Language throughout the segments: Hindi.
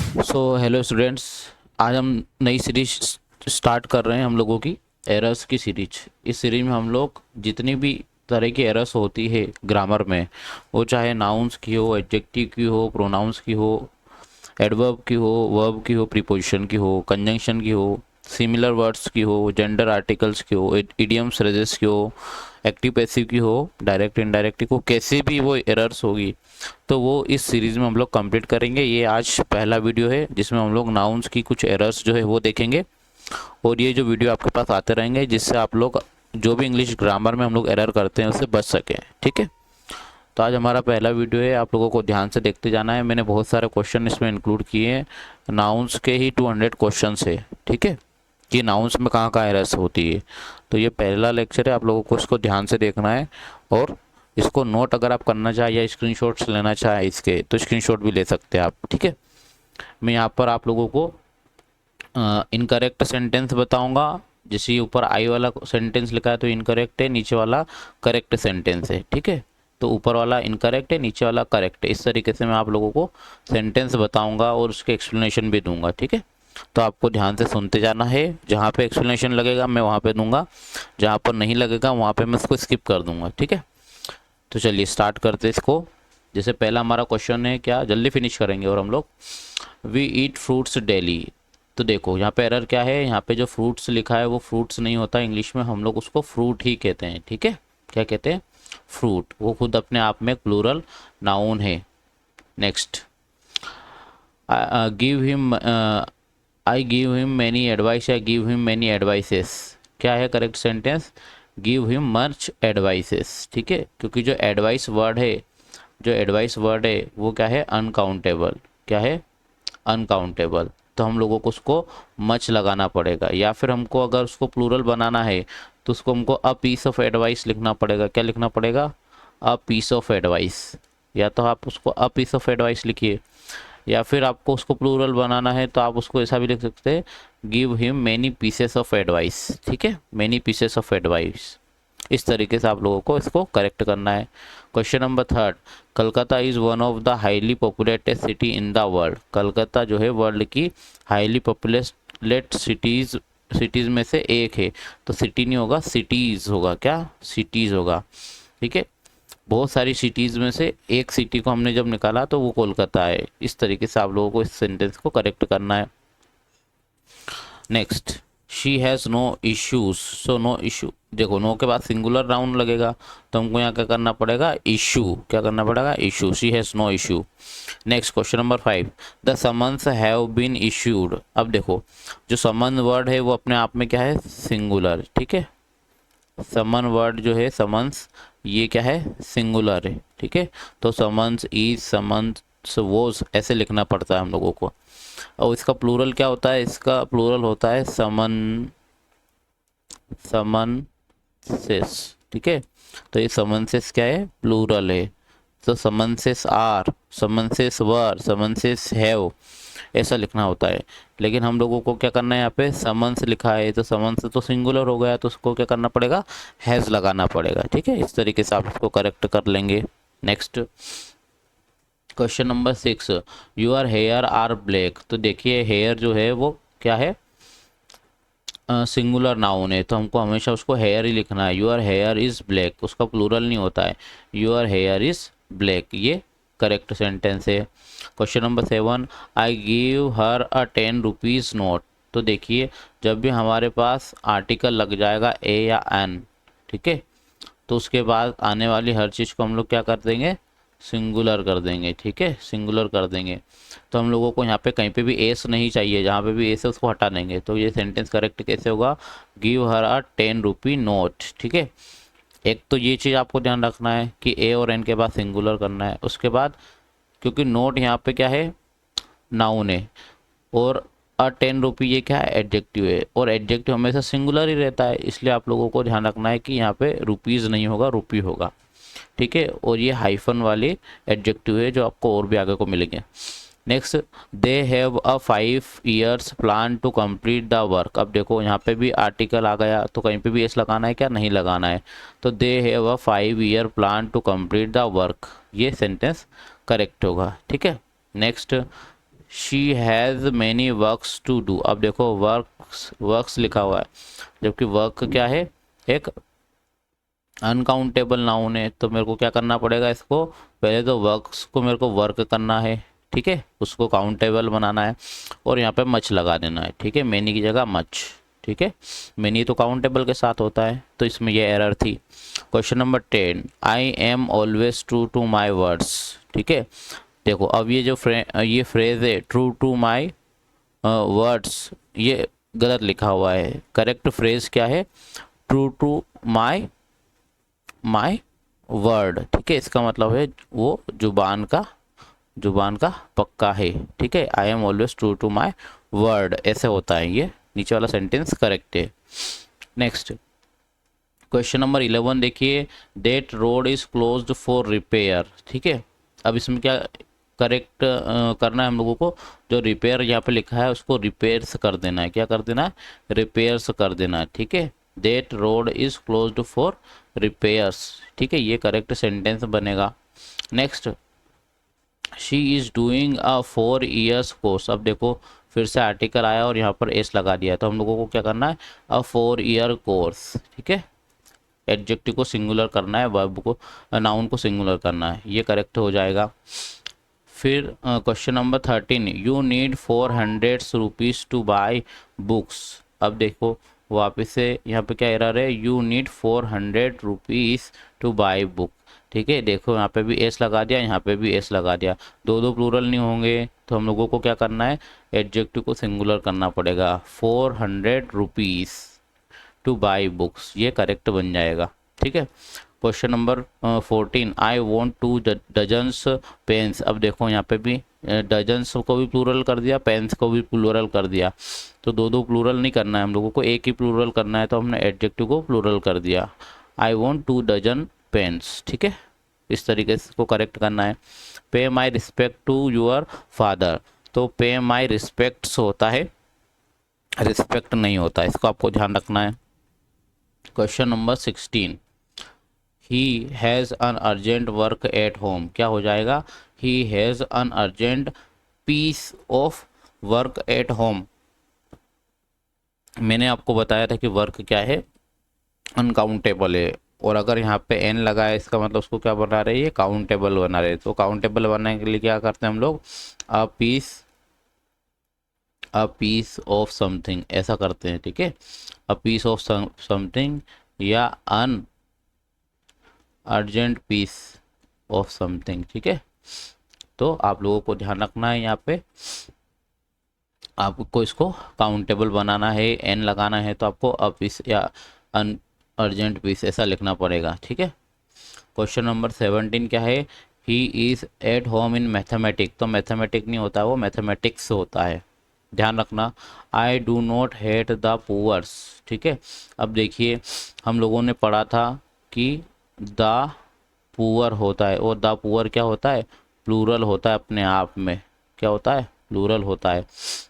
सो हेलो स्टूडेंट्स, आज हम नई सीरीज स्टार्ट कर रहे हैं हम लोगों की एरर्स की सीरीज। इस सीरीज में हम लोग जितनी भी तरह की एरर्स होती है ग्रामर में, वो चाहे नाउन्स की हो, एडजेक्टिव की हो, प्रोनाउंस की हो, एडवर्ब की हो, वर्ब की हो, प्रीपोजिशन की हो, कंजंक्शन की हो, सिमिलर वर्ड्स की हो, जेंडर आर्टिकल्स की हो, इडियम्स फ्रेजेस की हो, एक्टिव पैसिव की हो, डायरेक्ट इनडायरेक्ट की हो, कैसे भी वो एरर्स होगी तो वो इस सीरीज़ में हम लोग कंप्लीट करेंगे। ये आज पहला वीडियो है जिसमें हम लोग नाउन्स की कुछ एरर्स जो है वो देखेंगे, और ये जो वीडियो आपके पास आते रहेंगे जिससे आप लोग जो भी इंग्लिश ग्रामर में हम लोग एरर करते हैं उससे बच सकें। ठीक है, तो आज हमारा पहला वीडियो है, आप लोगों को ध्यान से देखते जाना है। मैंने बहुत सारे क्वेश्चन इसमें इंक्लूड किए हैं, नाउन्स के ही 200 क्वेश्चन है। ठीक है, कि नाउन्स में कहाँ कहाँ एरर्स होती है। तो ये पहला लेक्चर है, आप लोगों को इसको ध्यान से देखना है, और इसको नोट अगर आप करना चाहें या स्क्रीनशॉट्स लेना चाहें इसके, तो स्क्रीनशॉट भी ले सकते हैं आप। ठीक है, मैं यहाँ पर आप लोगों को इनकरेक्ट सेंटेंस बताऊंगा। जैसे ऊपर आई वाला सेंटेंस लिखा है तो इनकरेक्ट है, नीचे वाला करेक्ट सेंटेंस है। ठीक है, तो ऊपर वाला इनकरेक्ट है, नीचे वाला करेक्ट है। इस तरीके से मैं आप लोगों को सेंटेंस बताऊंगा और उसके एक्सप्लेनेशन भी दूंगा। ठीक है, तो आपको ध्यान से सुनते जाना है। जहाँ पे एक्सप्लेनेशन लगेगा मैं वहाँ पे दूंगा, जहाँ पर नहीं लगेगा वहाँ पे मैं इसको स्किप कर दूंगा। ठीक है, तो चलिए स्टार्ट करते इसको। जैसे पहला हमारा क्वेश्चन है, क्या जल्दी फिनिश करेंगे और हम लोग, वी ईट फ्रूट्स डेली। तो देखो यहाँ पे एरर क्या है, यहाँ पे जो फ्रूट्स लिखा है वो फ्रूट्स नहीं होता, इंग्लिश में हम लोग उसको फ्रूट ही कहते हैं। ठीक है, क्या कहते हैं, फ्रूट। वो खुद अपने आप में प्लूरल नाउन है। Next, give him, I give him many advice या गिव हिम मैनी एडवाइसेस। क्या है correct sentence, give him much advices. ठीक है, क्योंकि जो एडवाइस वर्ड है, जो एडवाइस वर्ड है वो क्या है, अनकाउंटेबल। क्या है, अनकाउंटेबल। तो हम लोगों को उसको मच लगाना पड़ेगा, या फिर हमको अगर उसको प्लूरल बनाना है तो उसको हमको अ पीस ऑफ एडवाइस लिखना पड़ेगा। क्या लिखना पड़ेगा, अ पीस ऑफ एडवाइस। या तो आप उसको अ पीस ऑफ एडवाइस लिखिए, या फिर आपको उसको प्लूरल बनाना है तो आप उसको ऐसा भी लिख सकते हैं, give him many pieces of advice. ठीक है, मैनी पीसेस ऑफ एडवाइस। इस तरीके से आप लोगों को इसको करेक्ट करना है। Question number third, Calcutta is one of the highly populated city in the world. Calcutta जो है वर्ल्ड की हाईली पॉपुलेटेड सिटीज़ में से एक है। तो सिटी नहीं होगा, सिटीज़ होगा। क्या, सिटीज़ होगा। ठीक है, बहुत सारी सिटीज़ में से एक सिटी को हमने जब निकाला तो वो कोलकाता है। इस तरीके से आप लोगों को इस सेंटेंस को करेक्ट करना है। Next, she has no issues. So no issue, देखो नो के बाद सिंगुलर नाउन लगेगा तो हमको यहाँ क्या करना पड़ेगा, इशू। क्या करना पड़ेगा, issue. She has no issue. Next question number 5, the summons have been issued. अब देखो जो समन वर्ड है वो अपने आप में क्या है, सिंगुलर। ठीक है, समन वर्ड जो है, समन्स, ये क्या है, सिंगुलर है। ठीक है, तो समन्स, इज, समन्स, वोज, ऐसे लिखना पड़ता है हम लोगों को। और इसका प्लूरल क्या होता है, इसका प्लूरल होता है समन, समनसेस। ठीक है, तो ये समनसेस क्या है, प्लूरल है। तो समनसेस आर, समनसेस वर, समनसेस हैव, ऐसा लिखना होता है। लेकिन हम लोगों को क्या करना है, यहाँ पे समन्स लिखा है तो समन्स तो सिंगुलर हो गया, तो उसको क्या करना पड़ेगा, हैज़ लगाना पड़ेगा। ठीक है, इस तरीके से आप इसको करेक्ट कर लेंगे। Next question number 6, your hair are black. तो देखिए हेयर जो है वो क्या है, सिंगुलर नाउन है, तो हमको हमेशा उसको हेयर ही लिखना है। योर हेयर इज़ ब्लैक, उसका प्लूरल नहीं होता है, योर हेयर इज़ ब्लैक। ये करेक्ट सेंटेंस है। Question number 7, I give her a 10 rupees note. तो देखिए जब भी हमारे पास आर्टिकल लग जाएगा ए या एन, ठीक है, तो उसके बाद आने वाली हर चीज़ को हम लोग क्या कर देंगे, सिंगुलर कर देंगे। ठीक है, सिंगुलर कर देंगे। तो हम लोगों को यहाँ पे कहीं पे भी एस नहीं चाहिए, जहाँ पे भी एस है उसको हटा देंगे। तो ये सेंटेंस करेक्ट कैसे होगा, गिव हर अ 10 रुपी नोट। ठीक है, एक तो ये चीज़ आपको ध्यान रखना है कि ए और एन के बाद सिंगुलर करना है। उसके बाद क्योंकि नोट यहाँ पे क्या है, नाउन है, और अ 10 रुपी ये क्या है, एडजेक्टिव है, और एडजेक्टिव हमेशा सिंगुलर ही रहता है, इसलिए आप लोगों को ध्यान रखना है कि यहाँ पे रुपीज़ नहीं होगा, रुपी होगा। ठीक है, और ये हाइफन वाले एडजेक्टिव है जो आपको और भी आगे को मिलेंगे। Next, they have a 5 years plan to complete the work. अब देखो यहाँ पे भी आर्टिकल आ गया तो कहीं पे भी एस लगाना है, क्या नहीं लगाना है। तो they have a 5 year plan to complete the work, ये सेंटेंस करेक्ट होगा। ठीक है, next, she has many works to do. अब देखो वर्क्स वर्क्स लिखा हुआ है, जबकि वर्क क्या है, एक अनकाउंटेबल नाउन है। तो मेरे को क्या करना पड़ेगा, इसको पहले तो वर्क्स को मेरे को वर्क करना है, ठीक है, उसको काउंटेबल बनाना है और यहाँ पे मच लगा देना है, ठीक है, मैनी की जगह मच, ठीक है। मैनी तो काउंटेबल के साथ होता है, तो इसमें ये एरर थी। Question number 10, I am always true to my words, ठीक है। देखो अब ये जो ये फ्रेज है ट्रू टू माई वर्ड्स, ये गलत लिखा हुआ है। करेक्ट फ्रेज क्या है, ट्रू टू माई वर्ड, ठीक है। इसका मतलब है वो जुबान का पक्का है, ठीक है। I am always true to my word, ऐसे होता है। ये नीचे वाला सेंटेंस करेक्ट है। नेक्स्ट क्वेश्चन नंबर 11 देखिए, that road is closed for repair, ठीक है। अब इसमें क्या करेक्ट करना है हम लोगों को, जो रिपेयर यहाँ पे लिखा है उसको रिपेयर्स कर देना है। क्या कर देना है, रिपेयर्स कर देना है, ठीक है। That road is closed for repairs, ठीक है, ये करेक्ट सेंटेंस बनेगा। Next, she is doing a 4 years course. अब देखो फिर से आर्टिकल आया और यहाँ पर एस लगा दिया है, तो हम लोगों को क्या करना है, अ 4 year कोर्स, ठीक है। एडजेक्टिव को सिंगुलर करना है, वर्ब को नाउन को सिंगुलर करना है, ये करेक्ट हो जाएगा। फिर question number 13, you need 400 rupees to buy books. अब देखो वापस से यहाँ पे क्या एरर है, you need 400 rupees to by book, ठीक है। देखो यहाँ पे भी एस लगा दिया, यहाँ पे भी एस लगा दिया, दो दो प्लूरल नहीं होंगे, तो हम लोगों को क्या करना है, एडजेक्टिव को सिंगुलर करना पड़ेगा। 400 रुपीज़ टू बाई बुक्स, ये करेक्ट बन जाएगा, ठीक है। Question number 14, I want 2 dozens pens. अब देखो यहाँ पे भी डजन्स को भी प्लूरल कर दिया, पेन्स को भी प्लूरल कर दिया, तो दो दो प्लूरल नहीं करना है हम लोगों को, एक ही प्लूरल करना है, तो हमने एडजेक्टिव को प्लूरल कर दिया। आई वॉन्ट 2 डजन पेन्स, ठीक है, इस तरीके से इसको करेक्ट करना है। Pay my respect to your father, तो पे माई रिस्पेक्ट्स होता है, रिस्पेक्ट नहीं होता, इसको आपको ध्यान रखना है। Question number 16, he has an urgent work at home. क्या हो जाएगा, he has an urgent piece of work at home. मैंने आपको बताया था कि वर्क क्या है, अनकाउंटेबल है, और अगर यहाँ पे एन लगा है इसका मतलब उसको क्या बना रहे हैं, काउंटेबल बना रहे हैं। तो काउंटेबल बनाने के लिए क्या करते हैं हम लोग, अ पीस ऑफ समथिंग, ऐसा करते हैं, ठीक है। अ पीस ऑफ समथिंग या अन अर्जेंट पीस ऑफ समथिंग, ठीक है। तो आप लोगों को ध्यान रखना है, यहाँ पे आपको इसको काउंटेबल बनाना है, एन लगाना है, तो आपको अ पीस या अन अर्जेंट पीस ऐसा लिखना पड़ेगा, ठीक है। क्वेश्चन नंबर 17 क्या है, he is at home in mathematic. तो मैथमेटिक नहीं होता, वो मैथमेटिक्स होता है, ध्यान रखना। I do not hate the poors, ठीक है। अब देखिए हम लोगों ने पढ़ा था कि द पुअर होता है, और द पुअर क्या होता है, प्लूरल होता है अपने आप में, क्या होता है, प्लूरल होता है।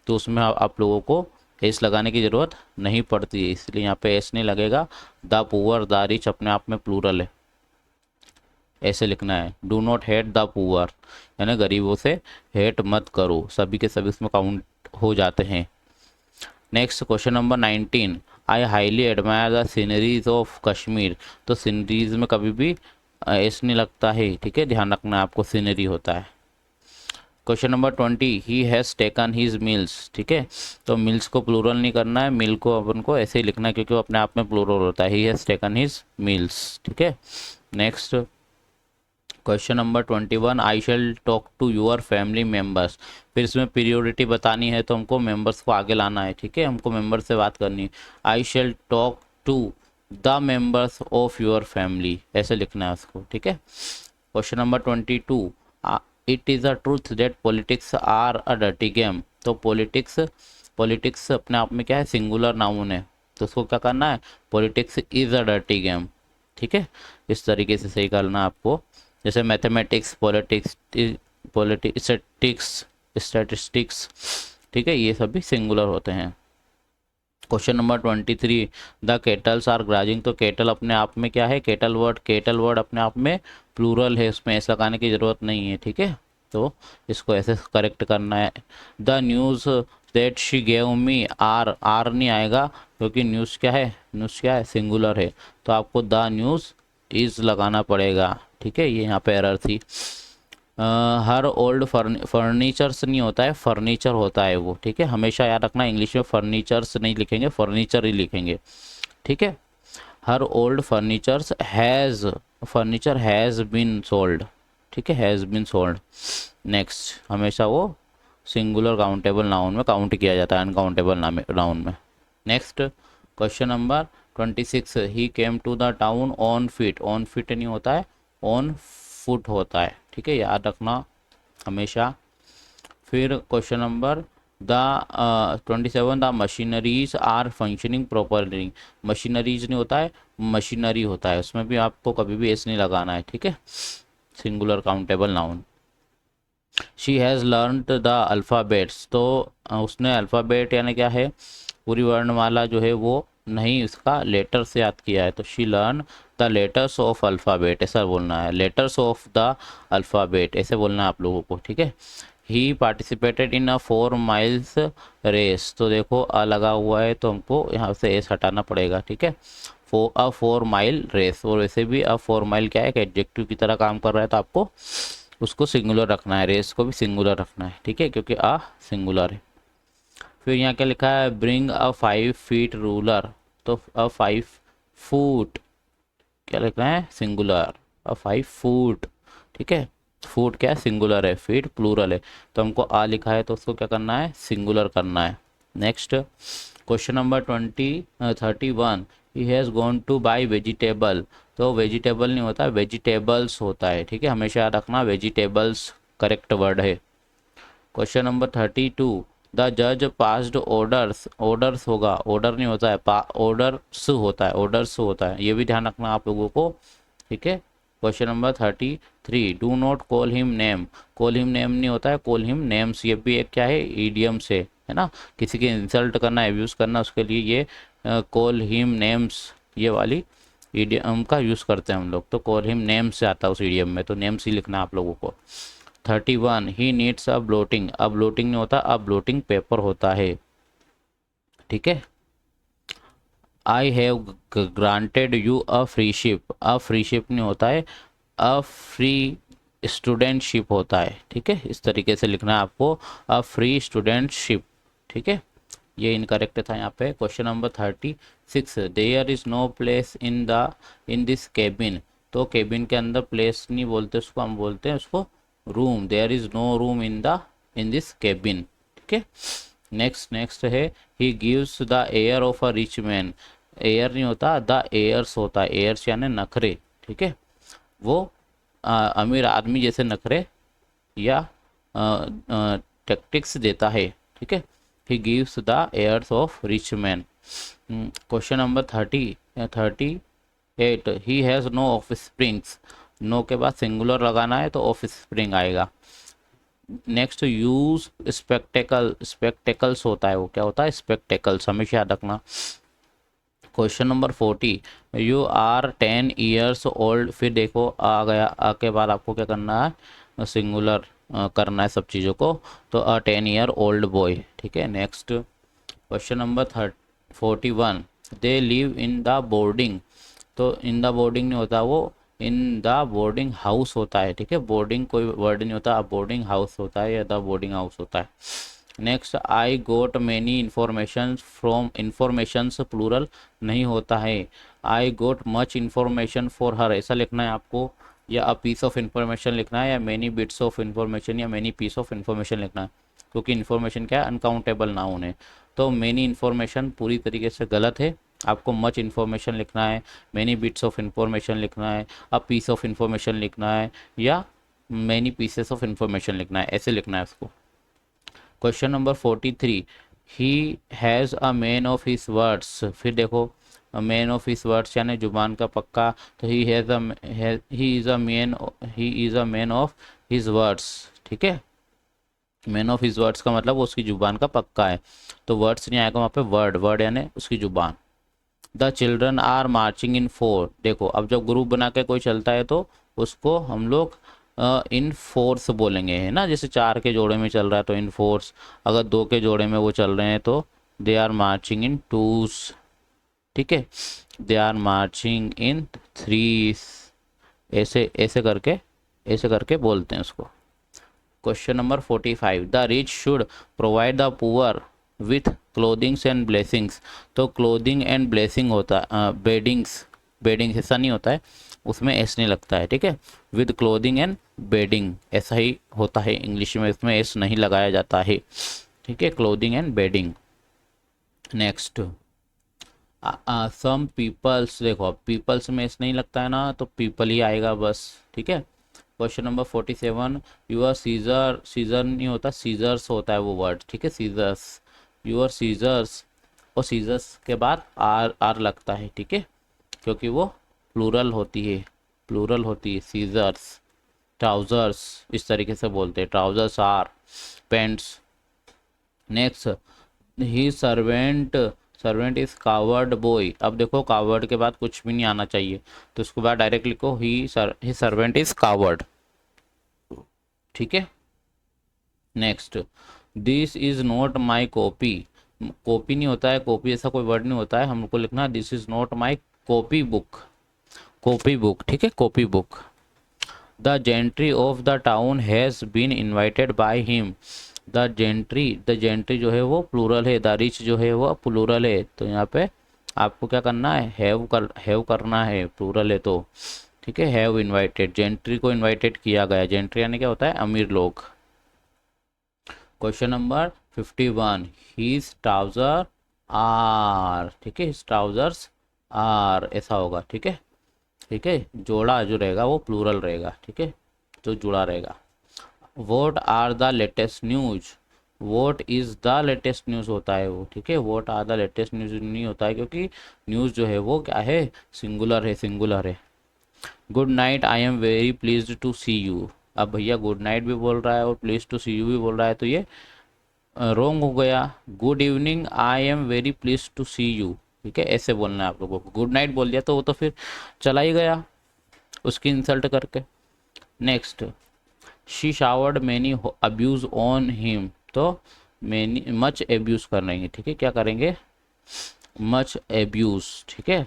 तो उसमें आप लोगों को एस लगाने की ज़रूरत नहीं पड़ती है, इसलिए यहाँ पे एस नहीं लगेगा। द पुअर द रिच अपने आप में प्लूरल है, ऐसे लिखना है। Do not hate the poor, यानी गरीबों से हेट मत करो, सभी के सभी इसमें काउंट हो जाते हैं। Next question number 19, I highly admire the sceneries of Kashmir. तो सीनरीज में कभी भी एस नहीं लगता है, ठीक है, ध्यान रखना है आपको, सीनरी होता है। Question number 20, he has taken his meals, ठीक है। तो मिल्स को प्लूरल नहीं करना है, मिल को अपन को ऐसे ही लिखना है क्योंकि वो अपने आप में प्लूरल होता है। He has taken his meals, ठीक है। Next question number 21, I shall talk to your family members. फिर इसमें पीरियोडिटी बतानी है, तो हमको मेंबर्स को आगे लाना है, ठीक है, हमको मेंबर से बात करनी है। I shall talk to the members of your family, ऐसे लिखना है उसको, ठीक है। Question number 22, it is a truth that politics are a dirty game. तो पॉलिटिक्स अपने आप में क्या है, सिंगुलर नाउन है, तो उसको क्या करना है, politics is a dirty game, ठीक है। इस तरीके से सही करना आपको, जैसे मैथमेटिक्स, स्टैटिस्टिक्स, ठीक है, ये सभी सिंगुलर होते हैं। Question number 23, the cattles are grazing. तो केटल अपने आप में क्या है, केटल वर्ड अपने आप में प्लूरल है, उसमें ऐसा लगाने की ज़रूरत नहीं है, ठीक है। तो इसको ऐसे करेक्ट करना है। The news that she gave me, are are नहीं आएगा क्योंकि न्यूज़ क्या है, न्यूज़ क्या है, सिंगुलर है, तो आपको द न्यूज़ इज़ लगाना पड़ेगा। ठीक है, ये यहाँ पे एरर थी। हर ओल्ड फर्नीचर्स नहीं होता है, फर्नीचर होता है वो। ठीक है, हमेशा याद रखना, इंग्लिश में फर्नीचर्स नहीं लिखेंगे, फर्नीचर ही लिखेंगे। ठीक है, her old furniture has been sold. ठीक है, हैज़ बीन सोल्ड। नेक्स्ट, हमेशा वो सिंगुलर काउंटेबल नाउन में काउंट किया जाता है, अनकाउंटेबल नाउन में। Next question number 26, he came to the town on feet. On feet नहीं होता है, ऑन फुट होता है। ठीक है, याद रखना हमेशा। फिर question number the 27, the machineries are functioning properly. Machineries नहीं होता है, मशीनरी होता है, उसमें भी आपको कभी भी एस नहीं लगाना है। ठीक है, singular countable noun. She has learned the alphabets, तो उसने अल्फ़ाबेट यानी क्या है, पूरी वर्णमाला जो है वो नहीं, उसका लेटर से याद किया है, तो she learn the letters of alphabet, ऐसा बोलना है, लेटर्स ऑफ द अल्फ़ाबेट ऐसे बोलना है आप लोगों को। ठीक है, he participated in a 4 miles race, तो देखो आ लगा हुआ है तो हमको यहाँ से एस हटाना पड़ेगा। ठीक है, 4 माइल रेस, और वैसे भी 4 माइल क्या है, एक एडजेक्टिव की तरह काम कर रहा है, तो आपको उसको सिंगुलर रखना है, रेस को भी सिंगुलर रखना है। ठीक है, क्योंकि आ सिंगुलर है। फिर यहाँ क्या लिखा है, ब्रिंग अ 5 फीट रूलर, तो अ 5 फुट क्या लिखना है, सिंगुलर, अ 5 फुट। ठीक है, फुट क्या है, सिंगुलर है, फीट प्लूरल है, तो हमको आ लिखा है तो उसको क्या करना है, सिंगुलर करना है। Next question number 31, he has gone two by vegetable, तो वेजिटेबल नहीं होता, वेजिटेबल्स होता है। ठीक है, हमेशा याद रखना, वेजिटेबल्स करेक्ट वर्ड है। क्वेश्चन नंबर 32, द जज पास्ड ऑर्डर्स, ऑर्डर्स होगा, ऑर्डर नहीं होता है, ऑर्डर्स होता है, ऑर्डर्स होता है, ये भी ध्यान रखना आप लोगों को। ठीक है, question number 33, do not call him name, call him name नहीं होता है, कॉल हिम नेम्स, ये भी एक क्या है, ईडियम से है ना, किसी के इंसल्ट करना, एब्यूज़ करना, उसके लिए ये कॉल हिम नेम्स, ये वाली ईडियम का यूज़ करते हैं हम लोग, तो कॉल हिम नेम्स से आता है उस ईडियम में, तो नेम्स ही लिखना है आप लोगों को। 31, ही नीड्स अ ब्लोटिंग, अब ब्लोटिंग नहीं होता, अब ब्लोटिंग पेपर होता है। ठीक है, I have granted you a free ship, a free ship नहीं होता है, अ फ्री स्टूडेंटशिप होता है। ठीक है, इस तरीके से लिखना है आपको, अ फ्री स्टूडेंटशिप। ठीक है, ये इनकरेक्ट था यहाँ पे। Question number 36, there is no place in this cabin, तो केबिन के अंदर प्लेस नहीं बोलते उसको, हम बोलते हैं उसको room, there is no room in this cabin. ठीक है, नेक्स्ट है, he gives the air of a rich man, air नहीं होता, द एयर्स होता है, एयर्स यानी नखरे। ठीक है, वो अमीर आदमी जैसे नखरे या टैक्टिक्स देता है। ठीक है, he gives the airs of rich man. Question number 38, he has no of springs, no के बाद सिंगुलर लगाना है तो ऑफ स्प्रिंग आएगा। नेक्स्ट, यूज स्पेक्टेकल्स होता है, वो क्या होता है, स्पेक्टेकल्स, हमेशा याद रखना। Question number 40, you are 10 years old, फिर देखो आ गया, आ के बाद आपको क्या करना है, सिंगुलर करना है सब चीज़ों को, तो अ 10 ईयर ओल्ड बॉय। ठीक है, next question number 41, they live in the boarding, तो इन द बोर्डिंग नहीं होता, वो इन द बोर्डिंग हाउस होता है। ठीक है, बोर्डिंग कोई वर्ड नहीं होता, बोर्डिंग हाउस होता है या द बोर्डिंग हाउस होता है। Next, I got many information from, informations plural नहीं होता है, I got much information for her ऐसा लिखना है आपको, या अ पीस ऑफ इन्फॉर्मेशन लिखना है, या मैनी बिट्स ऑफ इन्फॉर्मेशन, या मैनी पीस ऑफ इन्फॉर्मेशन लिखना है, क्योंकि इन्फॉर्मेशन क्या है, अनकाउंटेबल नाउन है, तो मैनी इन्फॉर्मेशन पूरी तरीके से गलत है, आपको मच इन्फॉर्मेशन लिखना है, मैनी बिट्स ऑफ इन्फॉर्मेशन लिखना है, अ पीस ऑफ इन्फॉर्मेशन लिखना है, या मैनी पीसेस ऑफ इन्फॉर्मेशन लिखना है, ऐसे लिखना है उसको। Question number 43, he has a man of his words, फिर देखो मैन ऑफ हिज वर्ड्स यानी जुबान का पक्का, तो he is a man of his words. ठीक है, मैन ऑफ हिज वर्ड्स का मतलब वो उसकी जुबान का पक्का है, तो वर्ड्स नहीं आएगा वहाँ पे, वर्ड, वर्ड यानी उसकी जुबान। The children are marching in 4, देखो अब जब ग्रुप बना के कोई चलता है तो उसको हम लोग इन फोर्स बोलेंगे, है ना, जैसे 4 के जोड़े में चल रहा है तो इन फोर्स, अगर 2 के जोड़े में वो चल रहे हैं तो they are marching in twos, ठीक है, दे आर मार्चिंग इन थ्रीस, ऐसे करके बोलते हैं उसको। Question number 45, the rich should provide the poor with clothings and blessings. तो क्लोथिंग एंड ब्लेसिंग होता है, बेडिंग्स, बेडिंग ऐसा नहीं होता है, उसमें एस नहीं लगता है, ठीक है, विद क्लोथिंग एंड बेडिंग ऐसा ही होता है इंग्लिश में, इसमें एस नहीं लगाया जाता है, ठीक है, clothing and bedding. Next, some peoples, देखो पीपल्स में एस नहीं लगता है ना, तो पीपल ही आएगा बस, ठीक है। Question number 47, your scissor, scissor नहीं होता, सीजर्स होता है वो वर्ड, ठीक है, सीजर्स, यूर सीजर्स, और सीजर्स के बाद आर आर लगता है, ठीक है, क्योंकि वो प्लूरल होती है, प्लूरल होती है, सीजर्स। ट्राउजर्स इस तरीके से बोलते हैं, trousers are pants. Next, he servant, servant is coward boy. अब देखो कावर्ड के बाद कुछ भी नहीं आना चाहिए, तो उसके बाद डायरेक्ट लिखो ही सर्वेंट इज कावर्ड, ठीक है। Next, this is not my copy, copy नहीं होता है, कॉपी ऐसा कोई वर्ड नहीं होता है, हमको लिखना this is not my copy book, copy book, ठीक है, copy book. The gentry of the town has been invited by him. The gentry जो है वो प्लूरल है, द रिच जो है वो प्लूरल है, तो यहाँ पे आपको क्या करना है, हैव करना है, प्लूरल है तो, ठीक है, हैव इन्वाइटेड, जेंट्री को इन्वाइटेड किया गया, जेंट्री यानी क्या होता है, अमीर लोग। Question number 51, his trouser are, ठीक है, हिज ट्राउजर्स आर ऐसा होगा, ठीक है, ठीक है, जोड़ा जो रहेगा वो प्लूरल रहेगा, ठीक है, जो जुड़ा रहेगा। What are the latest news, what is the latest news होता है वो, ठीक है, what are the latest news नहीं होता है, क्योंकि न्यूज़ जो है वो क्या है, सिंगुलर है, सिंगुलर है। Good night, I am very pleased to see you. अब भैया गुड नाइट भी बोल रहा है और प्लीज टू सी यू भी बोल रहा है, तो ये रॉन्ग हो गया। Good evening, I am very please to see you, ठीक है, ऐसे बोलना है आप लोगों को, गुड नाइट बोल दिया तो वो तो फिर चला ही गया उसकी इंसल्ट करके। Next, she showered many abuse on him, तो मैनी मच एब्यूज कर रही है, ठीक है, क्या करेंगे, मच एब्यूज, ठीक है,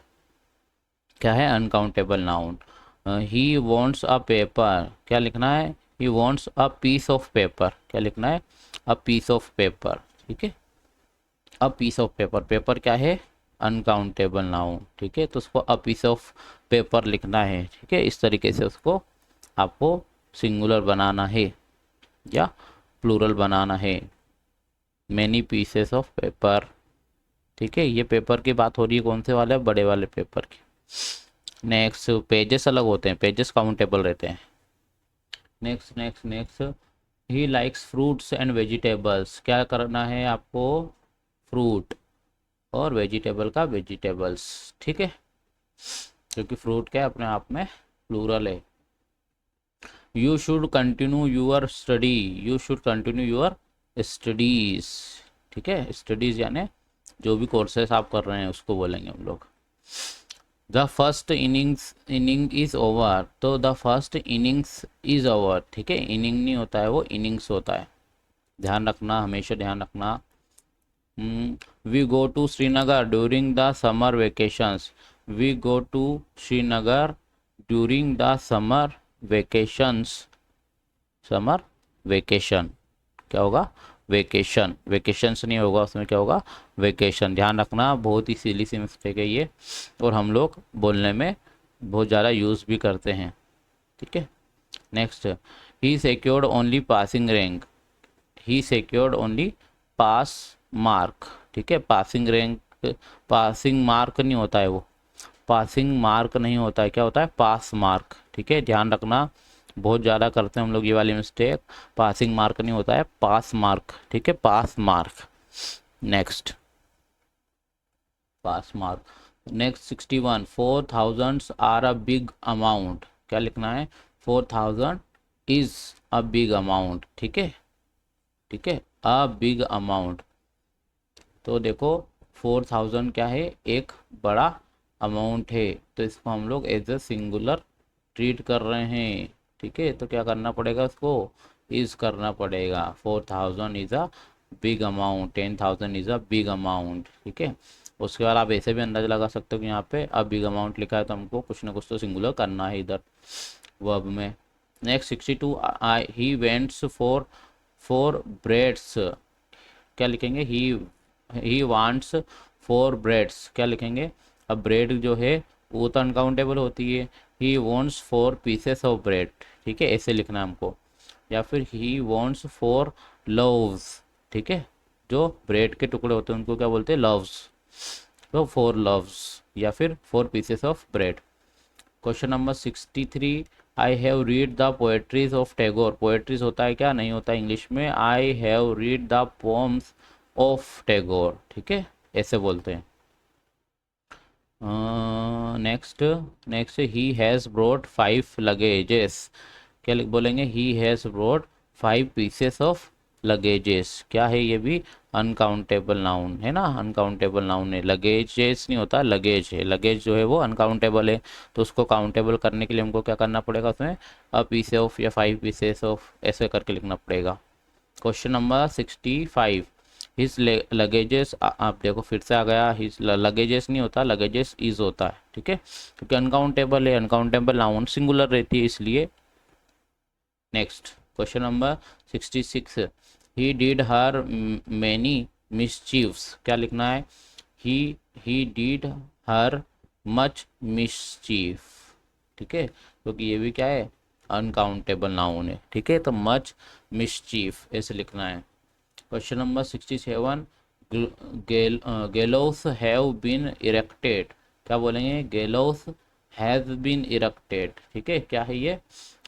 क्या है, uncountable noun. He wants a paper, क्या लिखना है, he wants a piece of paper, क्या लिखना है, अ पीस ऑफ पेपर, ठीक है, a piece of paper, paper क्या है, अनकाउंटेबल नाउन, ठीक है, तो उसको अ पीस ऑफ पेपर लिखना है, ठीक है, इस तरीके से उसको आपको सिंगुलर बनाना है या प्लूरल बनाना है, मैनी पीसेस ऑफ पेपर, ठीक है, ये पेपर की बात हो रही है, कौन से वाले, बड़े वाले पेपर की। नेक्स्ट, पेजेस अलग होते हैं, पेजेस काउंटेबल रहते हैं। Next next next, he likes fruits and vegetables, क्या करना है आपको, फ्रूट और वेजिटेबल का वेजिटेबल्स, ठीक है, क्योंकि फ्रूट क्या है, अपने आप में प्लूरल है। You should continue your study, you should continue your studies, ठीक है, स्टडीज यानी जो भी कोर्सेस आप कर रहे हैं उसको बोलेंगे हम लोग। The first inning is over, तो the first innings is over, ठीक है, इनिंग नहीं होता है वो इनिंग्स होता है, ध्यान रखना, हमेशा ध्यान रखना। We go to Srinagar during the summer vacations, we go to Srinagar during the summer vacations, summer vacation क्या होगा, वेकेशन, वेकेशंस नहीं होगा उसमें, क्या होगा, वेकेशन, ध्यान रखना, बहुत ही सिली सी मिस्टेक है ये, और हम लोग बोलने में बहुत ज़्यादा यूज़ भी करते हैं, ठीक है। नेक्स्ट, ही सिक्योर्ड ओनली पासिंग रैंक, ही सिक्योर्ड ओनली पास मार्क, ठीक है, पासिंग रैंक, पासिंग मार्क नहीं होता है वो, पासिंग मार्क नहीं होता है, क्या होता है, पास मार्क, ठीक है, ध्यान रखना, बहुत ज़्यादा करते हैं हम लोग ये वाली मिस्टेक, पासिंग मार्क नहीं होता है, पास मार्क, ठीक है, pass mark. Next, pass mark. Next 61, 4000 are a big amount, क्या लिखना है, 4000 इज अ बिग अमाउंट, ठीक है, ठीक है, अ बिग अमाउंट, तो देखो 4000 क्या है, एक बड़ा अमाउंट है, तो इसको हम लोग एज ए सिंगुलर ट्रीट कर रहे हैं, ठीक है, तो क्या करना पड़ेगा उसको, इज करना पड़ेगा। 4000 is a big amount, 10,000 is a big amount, ठीक है। उसके बाद आप ऐसे भी अंदाजा लगा सकते हो कि यहाँ पे अब बिग अमाउंट लिखा है तो हमको कुछ ना कुछ तो सिंगुलर करना है इधर वर्ब में। Next 62, I he vents for breads, क्या लिखेंगे, ही वांट्स 4 ब्रेड्स, क्या लिखेंगे, अब ब्रेड जो है वो तो अनकाउंटेबल होती है, he wants 4 pieces of bread, ठीक है, ऐसे लिखना है हमको। या फिर ही वॉन्ट्स 4 loaves, ठीक है, जो ब्रेड के टुकड़े होते हैं उनको क्या बोलते हैं, लव्स, तो 4 loaves या फिर 4 pieces of bread. Question number 63, I have read the poetries of Tagore, poetries होता है क्या, नहीं होता इंग्लिश में, I have read the poems of Tagore, ठीक है, ऐसे बोलते हैं। Next next, he has brought 5 luggages, क्या बोलेंगे, he has brought 5 pieces of luggages, क्या है ये भी अनकाउंटेबल नाउन है ना, अनकाउंटेबल नाउन है, लगेजेस नहीं होता, लगेज है, लगेज जो है वो अनकाउंटेबल है, तो उसको काउंटेबल करने के लिए हमको क्या करना पड़ेगा, उसमें अ पीस ऑफ या 5 पीसेस ऑफ ऐसे करके लिखना पड़ेगा। क्वेश्चन नंबर 65, हिज लगेजेस, आप देखो फिर से आ गया, हिज लगेजेस नहीं होता, लगेजेस इज होता है, ठीक है, क्योंकि अनकाउंटेबल है, अनकाउंटेबल नाउन सिंगुलर रहती है इसलिए। Next question number 66, he did her many मिसचीव्स, क्या लिखना है, he did her much mischief, ठीक है, क्योंकि ये भी क्या है, अनकाउंटेबल नाउन है, ठीक है, तो मच मिसचीफ ऐसे लिखना है। Question number 67, gallows have been erected, क्या बोलेंगे, गेलोस हैज बीन इरेक्टेड, ठीक है, क्या है ये,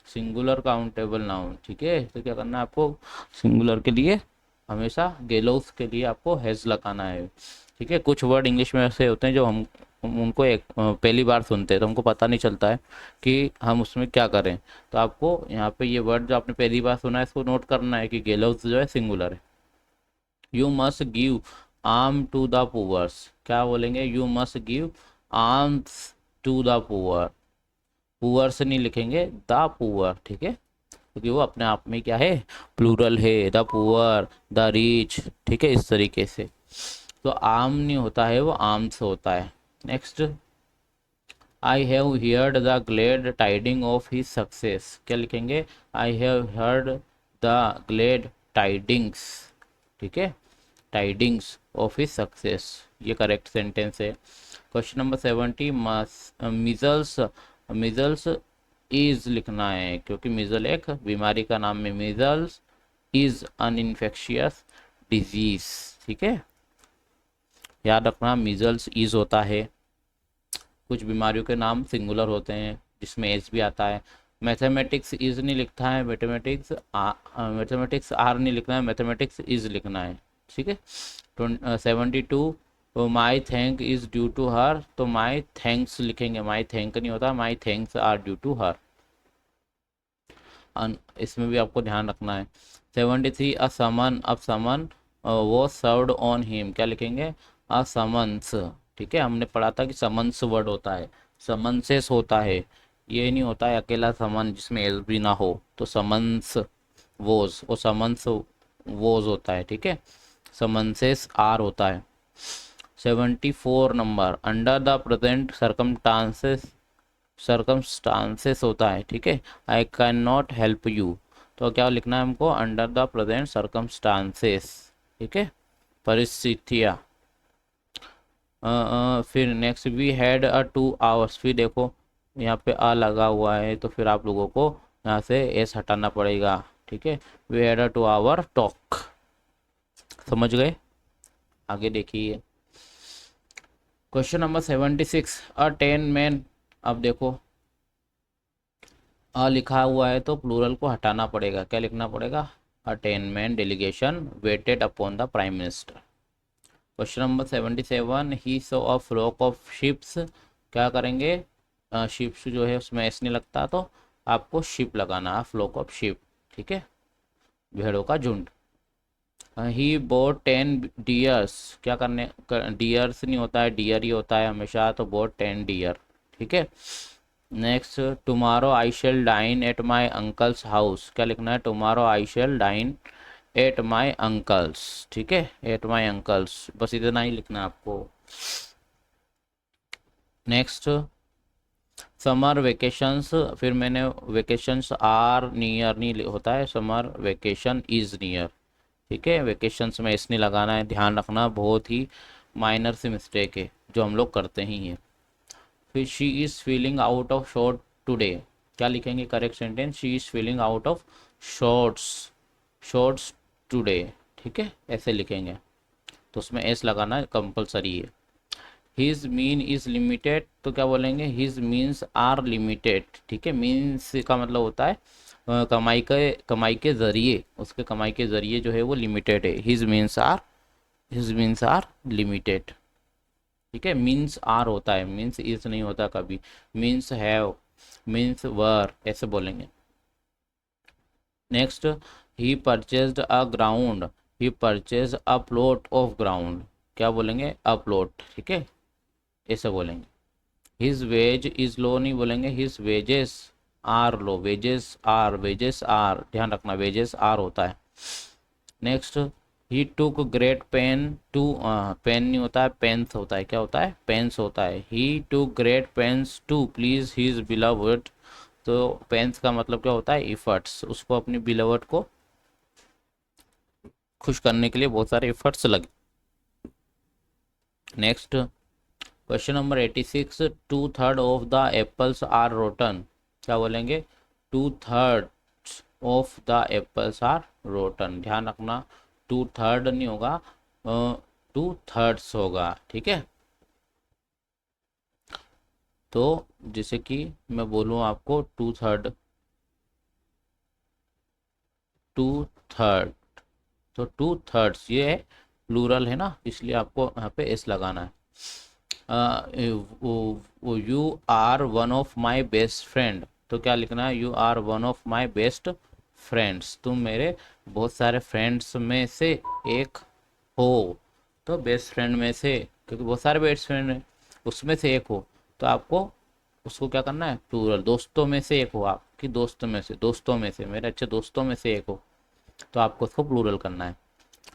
सिंगुलर काउंटेबल नाउन, ठीक है, तो क्या करना है आपको, सिंगुलर के लिए हमेशा गेलोस के लिए आपको हैज लगाना है, ठीक है। कुछ वर्ड इंग्लिश में ऐसे होते हैं जो हम उनको एक पहली बार सुनते हैं तो हमको पता नहीं चलता है कि हम उसमें क्या करें, तो आपको यहाँ पे ये वर्ड जो आपने पहली बार सुना है इसको नोट करना है कि गेलोस जो है सिंगुलर है। You must give arm to the poors, क्या बोलेंगे, you must give arms to the poor, poor से नहीं लिखेंगे, द पुअर, ठीक है, क्योंकि वो अपने आप में क्या है, प्लूरल है, द पुअर, द रिच, ठीक है, इस तरीके से, तो आर्म नहीं होता है, वो आर्म्स होता है। Next, I have heard the glad tiding of his success, क्या लिखेंगे, I have heard the glad tidings, ठीक है, टाइडिंग्स ऑफ हिज सक्सेस, ये करेक्ट सेंटेंस है। Question number 70, measles, measles is लिखना है क्योंकि मिजल एक बीमारी का नाम है, measles is an infectious disease, ठीक है, याद रखना मिजल्स इज होता है। कुछ बीमारियों के नाम सिंगुलर होते हैं जिसमें एस भी आता है। मैथमेटिक्स इज नहीं लिखता है, मैथमेटिक्स आर नहीं लिखना है, मैथमेटिक्स इज लिखना है, ठीक है। 72, my thank is due to her, तो माई थैंक्स लिखेंगे, माई थैंक नहीं होता, my thanks are due to her, इसमें भी आपको ध्यान रखना है। 73, अ समन, अब समन वो सर्व्ड ऑन हिम, क्या लिखेंगे, अ समन्स, ठीक है, हमने पढ़ा था कि समन्स वर्ड होता है, समन्सेस होता है, ये नहीं होता है अकेला समन जिसमें एल भी ना हो, तो समन्स वोज, वो समन्स वोज होता है, ठीक है, समन्सेस आर होता है। 74 number, under the present circumstances होता है, ठीक है, I can not help you, तो क्या लिखना है हमको, अंडर द प्रेजेंट सर्कमस्टांसेस, ठीक है, परिस्थितियाँ। फिर next, we had a 2 hours, फिर देखो यहाँ पे आ लगा हुआ है तो फिर आप लोगों को यहाँ से एस हटाना पड़ेगा, ठीक है, we had a 2 hour talk, समझ गए, आगे देखिए। क्वेश्चन नंबर 76, अ 10 मैन, अब देखो अ लिखा हुआ है तो प्लूरल को हटाना पड़ेगा, क्या लिखना पड़ेगा, a 10 man delegation waited upon the prime minister. Question number 77, he saw a flock of ships, क्या करेंगे, शिप्स जो है उसमें एस नहीं लगता तो आपको शिप लगाना है, फ्लॉक ऑफ शिप, ठीक है, भेड़ों का झुंड। ही बोट 10 डियर्स, क्या करने, डियर्स नहीं होता है, डियर ही होता है हमेशा, तो बोट 10 डियर, ठीक है, next, tomorrow I shall dine at my uncle's house, क्या लिखना है, tomorrow I shall dine at my uncle's, ठीक है, एट माई अंकल्स, बस इतना ही लिखना है आपको। नेक्स्ट, समर वेकेशंस, फिर मैंने वेकेशंस आर नियर नहीं होता है, समर वेकेशन इज नियर, ठीक है, वेकेशंस में इसने लगाना है, ध्यान रखना, बहुत ही माइनर सी मिस्टेक है जो हम लोग करते ही हैं। फिर she is feeling out of short today, क्या लिखेंगे correct sentence, she is feeling out of shorts, shorts today, ठीक है, ऐसे लिखेंगे, तो उसमें एस लगाना कंपलसरी है। हिज मीन इज़ लिमिटेड, तो क्या बोलेंगे, हिज मीन्स आर लिमिटेड, ठीक है, मीन्स का मतलब होता है कमाई के ज़रिए, उसके कमाई के ज़रिए जो है वो लिमिटेड है, हिज मीन्स आर लिमिटेड, ठीक है, मीन्स आर होता है, मीन्स इज नहीं होता कभी, मीन्स हैव, मीन्स वर, ऐसे बोलेंगे। Next, he purchased a ground, he purchase a plot of ground, क्या बोलेंगे, अ प्लॉट, ठीक है, ऐसे बोलेंगे। हिज वेज इज लो नहीं बोलेंगे, his wages are low, wages are, ध्यान रखना वेजेस आर होता है। Next, he took great pain to, pain नहीं होता है, पेन्स होता है, क्या होता है, पेन्स होता है, he took great pains to please his beloved, तो पेन्स का मतलब क्या होता है, इफर्ट्स, उसको अपनी बिलवड को खुश करने के लिए बहुत सारे इफर्ट्स लगे। Next, question number 86, 2/3 of the apples are rotten, क्या बोलेंगे, 2/3 of the apples are rotten, ध्यान रखना 2/3 नहीं होगा, 2/3 होगा, ठीक है। तो जैसे कि मैं बोलूँ आपको 2/3, 2/3, तो 2/3 ये है प्लूरल है ना, इसलिए आपको यहाँ पे एस लगाना है। You are one of my best friend, तो क्या लिखना है, you are one of my best friends, तुम मेरे बहुत सारे फ्रेंड्स में से एक हो, तो बेस्ट फ्रेंड में से, क्योंकि बहुत सारे बेस्ट फ्रेंड हैं, उसमें से एक हो, तो आपको उसको क्या करना है, प्लूरल, दोस्तों में से एक हो, आपकी दोस्तों में से, मेरे अच्छे दोस्तों में से एक हो, तो आपको उसको प्लूरल करना है।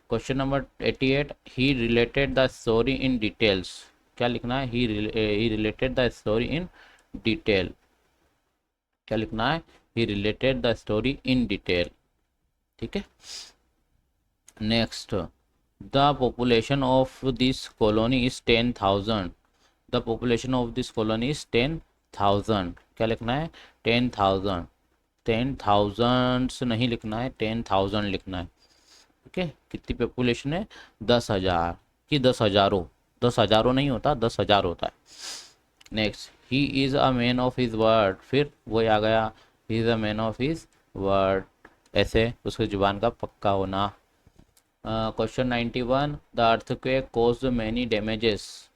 Question number 88, he related the story in details, क्या लिखना है, he related the story in detail, क्या लिखना है, he related the story in detail, ठीक है। Next, the population of this colony is 10,000, the population of this colony is 10,000, क्या लिखना है, 10,000, 10,000 नहीं लिखना है, 10,000 लिखना है, ठीक है, कितनी पॉपुलेशन है, 10,000 की, 10,000, 10,000 नहीं होता, 10,000 होता है। Next, he is a man of his word, फिर वही आ गया, he is a man of his word, ऐसे उसकी जुबान का पक्का होना। Question 91, the earthquake caused many damages,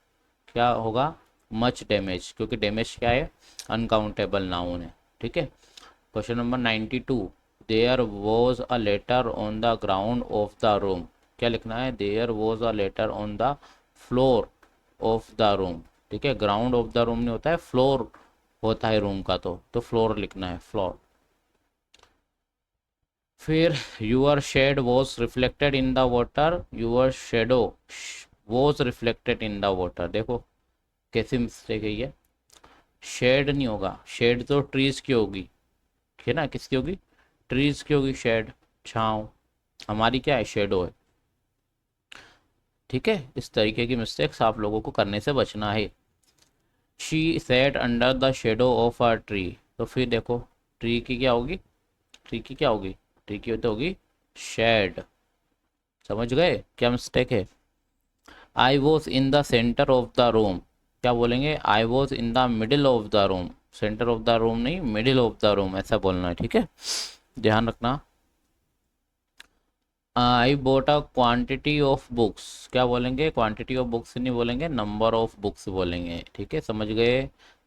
क्या होगा, मच डैमेज, क्योंकि डैमेज क्या है, अनकाउंटेबल नाउन है, ठीक है। Question number 92, there was a letter on the ground of the room, क्या लिखना है, there was a letter on the floor of the room, ठीक है, ग्राउंड ऑफ द रूम नहीं होता है, फ्लोर होता है रूम का, तो फ्लोर लिखना है, फ्लोर। फिर your shade was reflected in the water, your shadow was reflected in the water, देखो कैसी मिस्टेक है ये, शेड नहीं होगा, शेड तो ट्रीज की होगी, है ना, किसकी होगी, ट्रीज की होगी शेड, छाँव, हमारी क्या है, शेडो है, ठीक है, इस तरीके की मिस्टेक्स आप लोगों को करने से बचना है। She said under the shadow of a tree, तो फिर देखो ट्री की क्या होगी, ट्री की क्या होगी, ट्री की तो होगी शेड, समझ गए क्या मिस्टेक है। I was in the centre of the room, क्या बोलेंगे, I was in the middle of the room, centre of the room नहीं, मिडिल ऑफ द रूम, ऐसा बोलना है, ठीक है, ध्यान रखना। I bought a quantity of books, क्या बोलेंगे, क्वांटिटी ऑफ बुक्स नहीं बोलेंगे, नंबर ऑफ बुक्स बोलेंगे, ठीक है, समझ गए,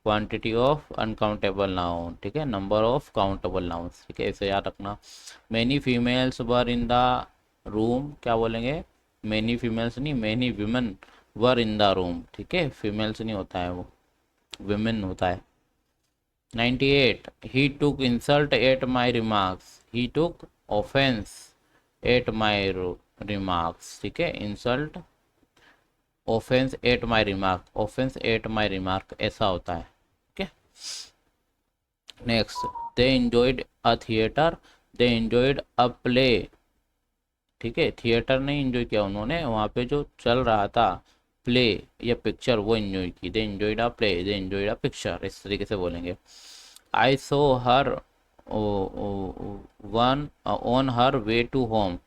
क्वांटिटी ऑफ अनकाउंटेबल नाउन, ठीक है, नंबर ऑफ काउंटेबल नाउन्स, ठीक है, इसे याद रखना। Many females were in the room, क्या बोलेंगे, मैनी फीमेल्स नहीं, many women were in the room, ठीक है, फीमेल्स नहीं होता है वो, विमेन होता है, 98, he took insult at my remarks, he took offense at my remarks, ठीक है, insult offence at my remark, offence at my remark ऐसा होता है, ठीक है। Next, they enjoyed a theatre, they enjoyed a play, ठीक है, थिएटर नहीं एंजॉय किया उन्होंने, वहाँ पे जो चल रहा था प्ले या पिक्चर वो एंजॉय की, they enjoyed a play, they enjoyed a picture, इस तरीके से बोलेंगे। I saw her one on her way to home,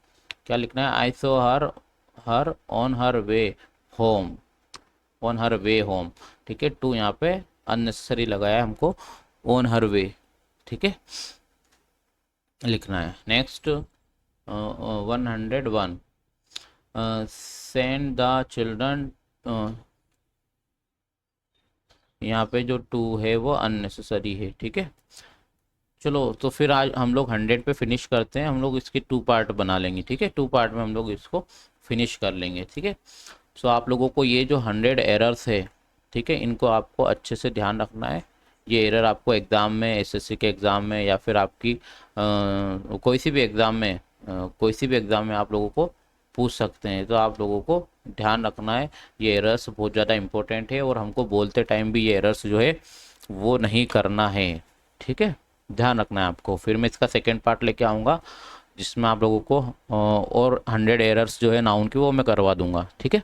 क्या लिखना है, I saw her on her way home, on her way home, ठीक है, टू यहाँ पे अननेसेसरी लगाया है हमको, ऑन हर वे, ठीक है, लिखना है। नेक्स्ट 101, सेंड द चिल्ड्रन, यहाँ पे जो टू है वो अननेसेसरी है, ठीक है। चलो तो फिर आज हम लोग 100 पे फिनिश करते हैं, हम लोग इसके 2 पार्ट बना लेंगे, ठीक है, 2 पार्ट में हम लोग इसको फिनिश कर लेंगे, ठीक है। सो आप लोगों को ये जो 100 एरर्स है, ठीक है, इनको आपको अच्छे से ध्यान रखना है। ये एरर आपको एग्ज़ाम में, एसएससी के एग्ज़ाम में या फिर आपकी कोई सी भी एग्ज़ाम में, कोई सी भी एग्ज़ाम में आप लोगों को पूछ सकते हैं, तो आप लोगों को ध्यान रखना है। ये एरर्स बहुत ज़्यादा इंपॉर्टेंट है और हमको बोलते टाइम भी ये एरर्स जो है वो नहीं करना है, ठीक है, ध्यान रखना है आपको। फिर मैं इसका सेकेंड पार्ट लेके आऊँगा जिसमें आप लोगों को और 100 एरर्स जो है नाउन की वो मैं करवा दूंगा, ठीक है।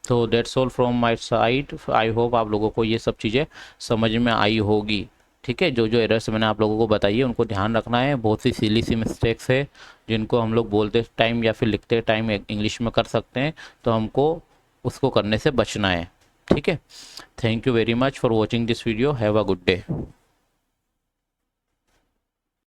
तो that's all from my side, I hope आप लोगों को ये सब चीज़ें समझ में आई होगी, ठीक है। जो जो एरर्स मैंने आप लोगों को बताई है उनको ध्यान रखना है। बहुत सी सिली सी मिस्टेक्स है जिनको हम लोग बोलते टाइम या फिर लिखते टाइम इंग्लिश में कर सकते हैं, तो हमको उसको करने से बचना है, ठीक है। Thank you very much for watching this video, have a good day.